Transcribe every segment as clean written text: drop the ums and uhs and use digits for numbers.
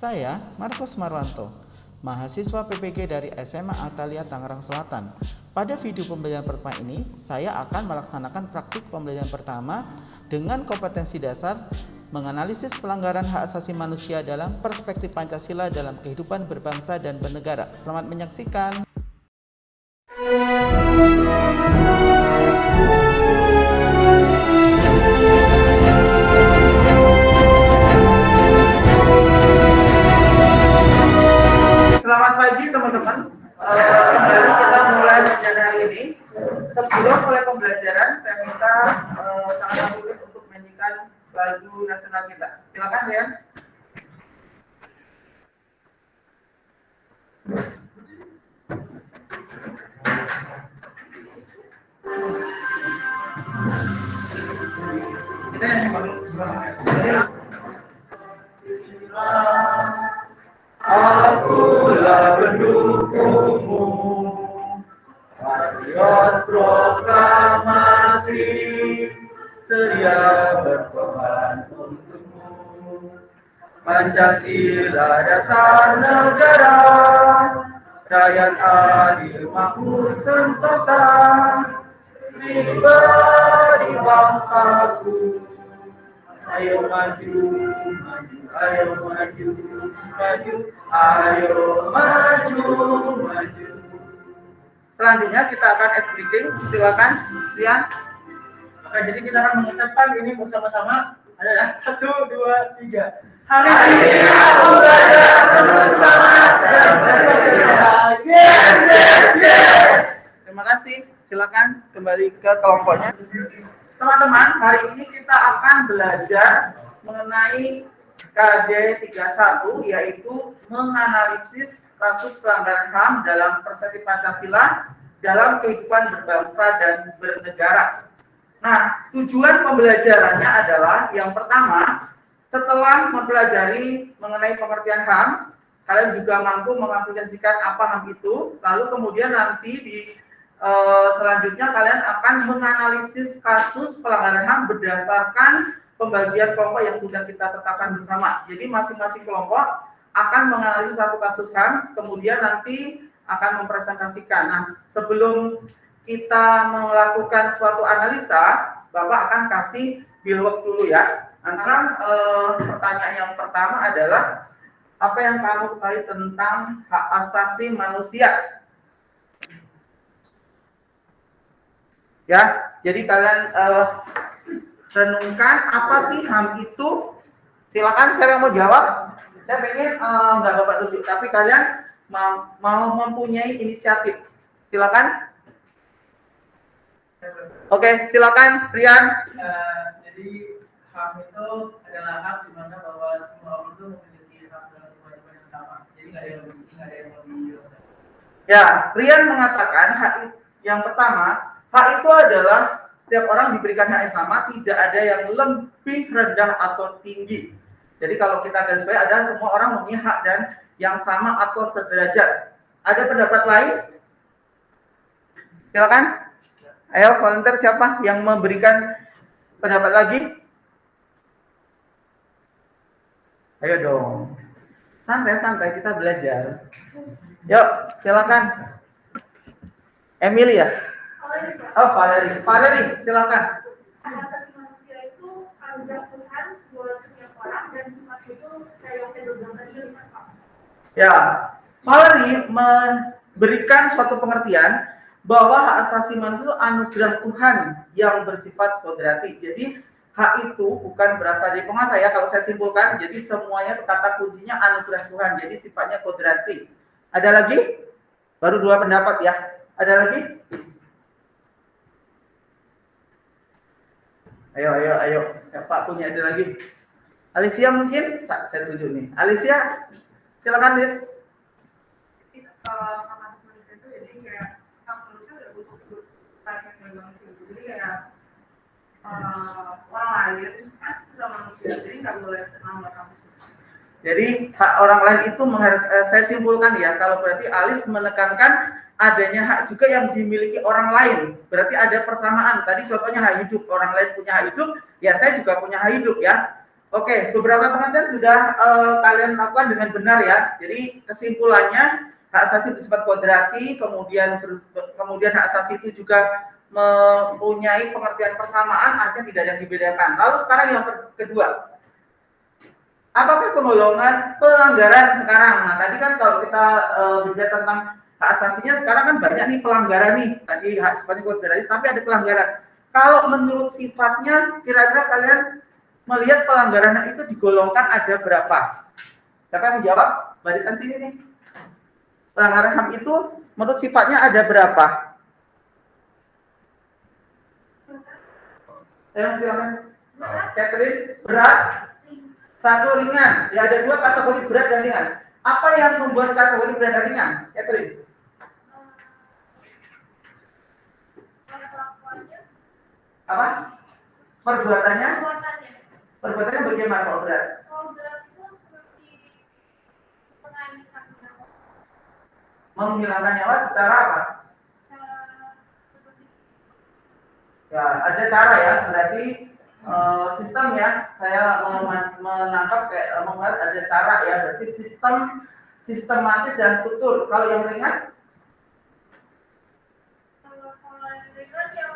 Saya Markus Marwanto, mahasiswa PPG dari SMA Atalia Tangerang Selatan. Pada video pembelajaran pertama ini, saya akan melaksanakan praktik pembelajaran pertama dengan kompetensi dasar menganalisis pelanggaran hak asasi manusia dalam perspektif Pancasila dalam kehidupan berbangsa dan bernegara. Selamat menyaksikan. Selamat pagi teman-teman. Kembali kita mulai pembelajaran hari ini. Sebelum mulai pembelajaran, saya minta sangat untuk menyanyikan lagu nasional kita. Silakan ya. Kita nyanyi baru. Akulah pendukungmu, patriot proklamasi, sedia berkorban untukmu. Pancasila dasar negara, rakyat adil makmur sentosa, pribadi bangsaku. Ayo maju, maju, ayo maju, maju, ayo maju, maju. Selanjutnya kita akan breaking. Silakan, Rian. Oke, jadi kita akan mengucapkan ini bersama-sama. Adalah 1, 2, 3. Hari ini aku belajar penuh semangat dan berbeda. Yes, yes, yes. Terima kasih. Silakan kembali ke kelompoknya. Teman-teman, hari ini kita akan belajar mengenai KD 31, yaitu menganalisis kasus pelanggaran HAM dalam perspektif Pancasila dalam kehidupan berbangsa dan bernegara. Nah, tujuan pembelajarannya adalah yang pertama, setelah mempelajari mengenai pengertian HAM, kalian juga mampu mengaplikasikan apa HAM itu, lalu kemudian nanti di selanjutnya kalian akan menganalisis kasus pelanggaran HAM berdasarkan pembagian kelompok yang sudah kita tetapkan bersama. Jadi masing-masing kelompok akan menganalisis satu kasus HAM, kemudian nanti akan mempresentasikan. Nah, sebelum kita melakukan suatu analisa, Bapak akan kasih build dulu ya. Antara pertanyaan yang pertama adalah, apa yang kamu ketahui tentang hak asasi manusia? Ya, jadi kalian renungkan apa sih HAM itu. Silakan, siapa yang mau jawab? Saya pengen nggak Bapak tunjuk, tapi kalian mau mempunyai inisiatif. Silakan. Oke, silakan, Rian. Jadi HAM itu adalah hak di mana bahwa semua orang itu memiliki hak dan kewajiban yang sama. Jadi nggak ada yang lebih tinggi, nggak ada yang lebih rendah. Ya, Rian mengatakan hak yang pertama. Hak itu adalah setiap orang diberikan hak yang sama, tidak ada yang lebih rendah atau tinggi. Jadi kalau kita garis bawahi adalah semua orang mempunyai hak dan yang sama atau sederajat. Ada pendapat lain? Silakan. Ayo volunteer, siapa yang memberikan pendapat lagi? Ayo dong. Santai-santai kita belajar. Yuk, silakan. Emily ya? Oh, Valerie, silakan. Hak asasi manusia itu anugerah Tuhan buat setiap orang dan sifat itu kayak yang tadi Ya, Valerie memberikan suatu pengertian bahwa hak asasi manusia itu anugerah Tuhan yang bersifat kodrati. Jadi hak itu bukan berasal dari penguasa ya. Kalau saya simpulkan, jadi semuanya kata kuncinya anugerah Tuhan. Jadi sifatnya kodrati. Ada lagi? Baru 2 pendapat ya. Ada lagi? Ayo. Siapa punya ada lagi? Alicia mungkin? Saya tunjuk nih. Alicia, silakan, Lis. hak asasi manusia itu jadi kayak hak manusia udah butuh banyak yang manusia. Jadi kayak orang lain kan sudah manusia, jadi nggak boleh nama kamu. Jadi hak orang lain itu saya simpulkan ya, kalau berarti Alis menekankan adanya hak juga yang dimiliki orang lain. Berarti ada persamaan. Tadi contohnya hak hidup, orang lain punya hak hidup, ya saya juga punya hak hidup ya. Oke, beberapa pengertian sudah kalian lakukan dengan benar ya. Jadi kesimpulannya hak asasi bersifat kodrati, kemudian hak asasi itu juga mempunyai pengertian persamaan, artinya tidak ada yang dibedakan. Lalu sekarang yang kedua, apakah kegolongan pelanggaran sekarang? Nah, tadi kan kalau kita berbicara tentang hak asasinya, sekarang kan banyak nih pelanggaran nih. Tadi hak sifatnya kodrati, tapi ada pelanggaran. Kalau menurut sifatnya, kira-kira kalian melihat pelanggaran itu digolongkan ada berapa? Siapa yang menjawab? Barisan sini nih. Pelanggaran HAM itu menurut sifatnya ada berapa? Silakan. Catherine, berat. Satu ringan. Ya ada dua kategori berat dan ringan. Apa yang membuat kategori berat dan ringan? Catherine. Apa? Perbuatannya? Perbuatannya bagaimana kalau berat? Kalau berat itu seperti penganiayaan nyawa. Menghilangkan nyawa secara apa? Ya, ada cara ya. Berarti sistem ya. Saya menangkap kayak membuat ada cara ya. Berarti sistematis dan struktur. Kalau yang ringan? Kalau yang ringan yang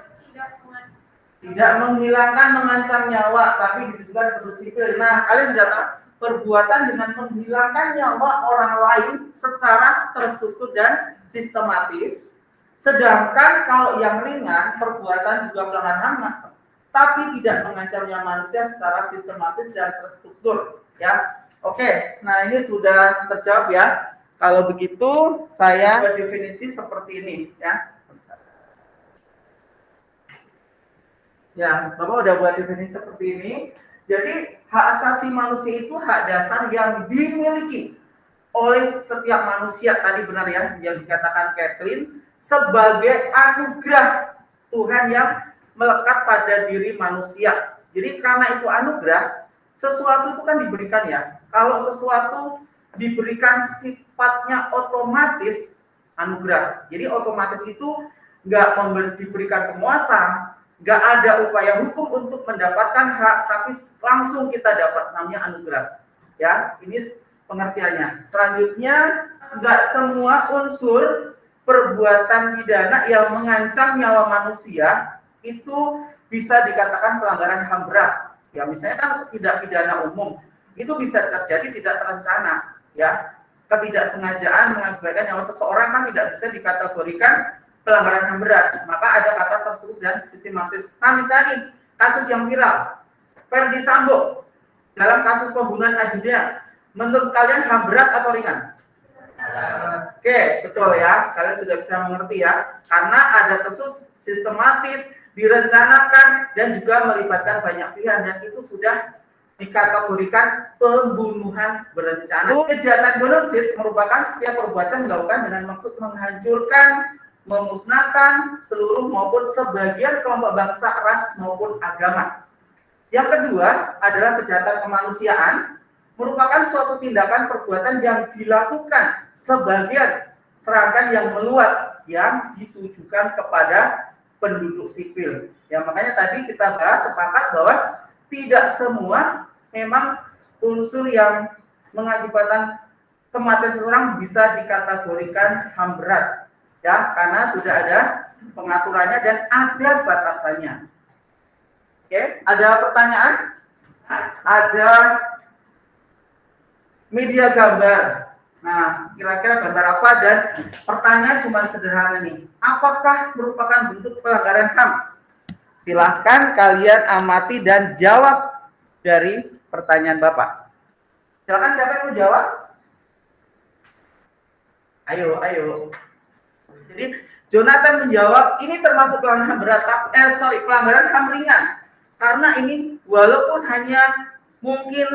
tidak menghilangkan, mengancam nyawa, tapi ditujukan untuk sipil. Nah, kalian sudah tahu perbuatan dengan menghilangkan nyawa orang lain secara terstruktur dan sistematis. Sedangkan kalau yang ringan, perbuatan juga pelanggaran HAM, tapi tidak mengancam nyawa manusia secara sistematis dan terstruktur. Ya, oke. Nah, ini sudah terjawab ya. Kalau begitu, saya berdefinisi seperti ini ya. Ya, Bapak udah buat definisi seperti ini. Jadi, hak asasi manusia itu hak dasar yang dimiliki oleh setiap manusia. Tadi benar ya, yang dikatakan Kathleen, sebagai anugerah Tuhan yang melekat pada diri manusia. Jadi, karena itu anugerah, sesuatu itu kan diberikan ya. Kalau sesuatu diberikan sifatnya otomatis, anugerah. Jadi, otomatis itu nggak diberikan penguasa, nggak ada upaya hukum untuk mendapatkan hak, tapi langsung kita dapat, namanya anugerah. Ya, ini pengertiannya. Selanjutnya, nggak semua unsur perbuatan pidana yang mengancam nyawa manusia itu bisa dikatakan pelanggaran HAM berat. Ya, misalnya kan tidak pidana umum, itu bisa terjadi tidak terencana. Ya, ketidaksengajaan mengakibatkan nyawa seseorang kan tidak bisa dikategorikan pelanggaran HAM berat, maka ada kata terstruktur dan sistematis. Nah, misalnya kasus yang viral, Ferdi Sambo dalam kasus pembunuhan ajudan, menurut kalian HAM berat atau ringan? Oke, betul ya, kalian sudah bisa mengerti ya, karena ada tersus sistematis, direncanakan, dan juga melibatkan banyak pihak, dan itu sudah dikategorikan pembunuhan berencana. Kejahatan genosid merupakan setiap perbuatan dilakukan dengan maksud menghancurkan, memusnahkan seluruh maupun sebagian kelompok bangsa, ras maupun agama. Yang kedua adalah kejahatan kemanusiaan, merupakan suatu tindakan perbuatan yang dilakukan sebagian serangkaian yang meluas yang ditujukan kepada penduduk sipil. Ya, makanya tadi kita bahas sepakat bahwa tidak semua memang unsur yang mengakibatkan kematian seseorang bisa dikategorikan HAM berat. Ya, karena sudah ada pengaturannya dan ada batasannya. Oke, ada pertanyaan? Ada media gambar. Nah, kira-kira gambar apa? Dan pertanyaan cuma sederhana nih. Apakah merupakan bentuk pelanggaran HAM? Silahkan kalian amati dan jawab dari pertanyaan Bapak. Silahkan siapa yang mau jawab? Ayo. Jadi Jonathan menjawab ini termasuk pelanggaran berat, pelanggaran HAM ringan. Karena ini walaupun hanya mungkin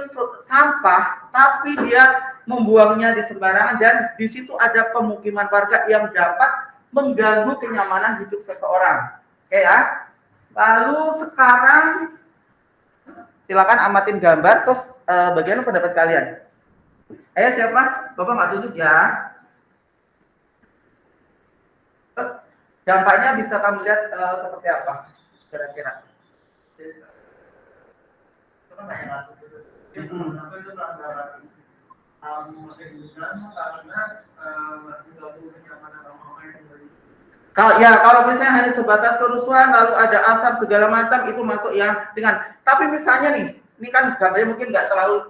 sampah, tapi dia membuangnya di sembarangan dan di situ ada pemukiman warga yang dapat mengganggu kenyamanan hidup seseorang. Oke ya. Lalu sekarang silakan amatin gambar terus bagaimana pendapat kalian? Ayo siapa? Bapak nggak tunjuk ya. Terus dampaknya bisa kamu lihat seperti apa kira-kira? kayak masuk gitu. Jadi kenapa itu pelanggaran kehidupan karena mengganggu kenyamanan orang-orang yang beri. Kalau misalnya hanya sebatas kerusuhan lalu ada asap segala macam itu masuk ya dengan. Tapi misalnya nih, ini kan gambarnya mungkin nggak terlalu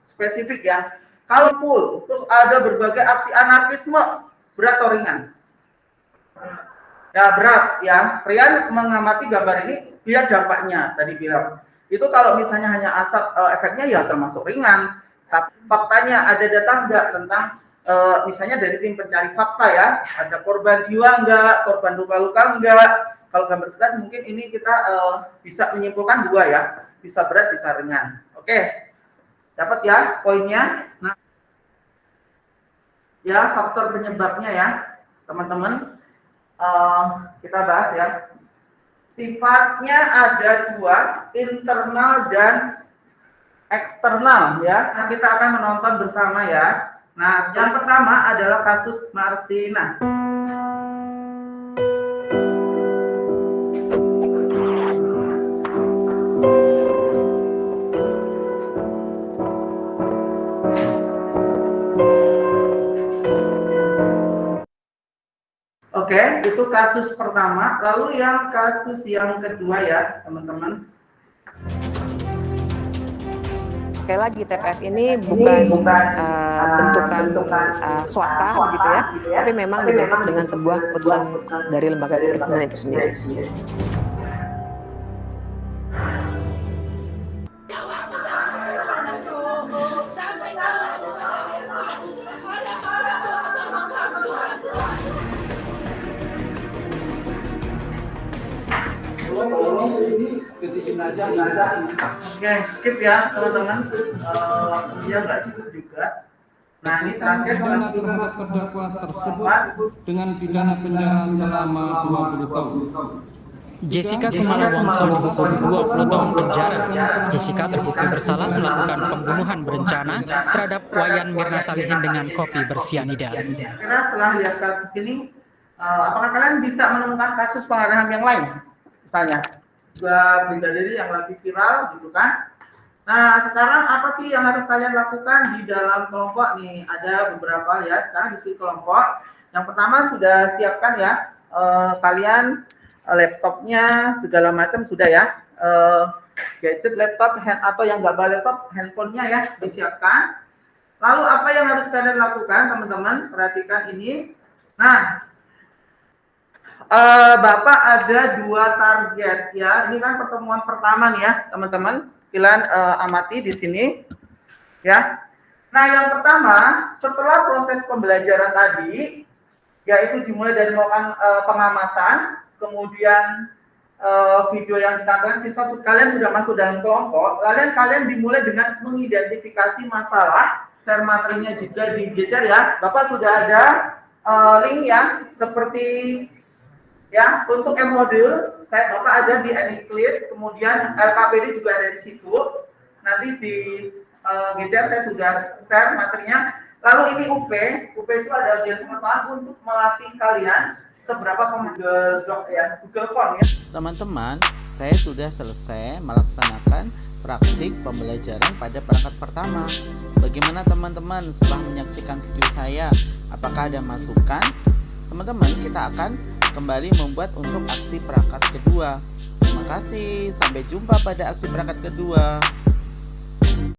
spesifik ya. Kalau full, terus ada berbagai aksi anarkisme, berat atau ringan? Ya berat ya. Rian mengamati gambar ini, lihat dampaknya tadi bilang. Itu kalau misalnya hanya asap, efeknya ya termasuk ringan. Tapi faktanya ada data enggak tentang misalnya dari tim pencari fakta ya, ada korban jiwa enggak, korban luka-luka enggak. Kalau gambar sekilas mungkin ini kita bisa menyimpulkan dua ya, bisa berat, bisa ringan. Oke, dapat ya poinnya. Nah, ya faktor penyebabnya ya, teman-teman. Kita bahas ya. Sifatnya ada dua, internal dan eksternal ya. Nah, kita akan menonton bersama ya. Nah, yang pertama adalah kasus Marsina. Oke, itu kasus pertama. Lalu yang kasus yang kedua ya, teman-teman. Sekali lagi TPF ini bukan bentukan swasta gitu ya, tapi memang dibentuk dengan sebuah keputusan dari lembaga perizinan itu sendiri. Oke, skip ya teman-teman. Dia nggak cukup juga. Nah ini terakhir pidana terhadap terdakwa tersebut dengan pidana penjara selama 20 tahun. Jessica Kumala Wongso dihukum 20 tahun penjara. Jessica terbukti bersalah melakukan pembunuhan berencana terhadap Wayan Mirna Salihin dengan kopi bersianida. Kira setelah lihat kasus ini, apakah kalian bisa menemukan kasus pengarahan yang lain? Misalnya, juga brigadir yang lagi viral gitu kan? Nah, sekarang apa sih yang harus kalian lakukan di dalam kelompok nih? Ada beberapa ya. Sekarang di kelompok. Yang pertama sudah siapkan ya, kalian laptopnya segala macam sudah ya. Gadget laptop atau yang nggak bawa laptop, handphonenya ya disiapkan. Lalu apa yang harus kalian lakukan teman-teman? Perhatikan ini. Nah, Bapak ada dua target ya. Ini kan pertemuan pertama nih ya teman-teman. Kalian amati di sini ya. Nah yang pertama setelah proses pembelajaran tadi, yaitu dimulai dari melakukan pengamatan, kemudian video yang ditampilkan siswa kalian sudah masuk dalam kelompok. Kalian dimulai dengan mengidentifikasi masalah. Share materinya juga digeser ya. Bapak sudah ada link ya seperti ya untuk modul Bapak ada di AnyClear, kemudian LKPD juga ada di situ. Nanti di geser saya sudah share materinya. Lalu ini UP itu ada ujian pengetahuan untuk melatih kalian seberapa Google Form ya. Teman-teman, saya sudah selesai melaksanakan praktik pembelajaran pada perangkat pertama. Bagaimana teman-teman setelah menyaksikan video saya? Apakah ada masukan? Teman-teman, kita akan kembali membuat untuk aksi perangkat kedua. Terima kasih, sampai jumpa pada aksi perangkat kedua.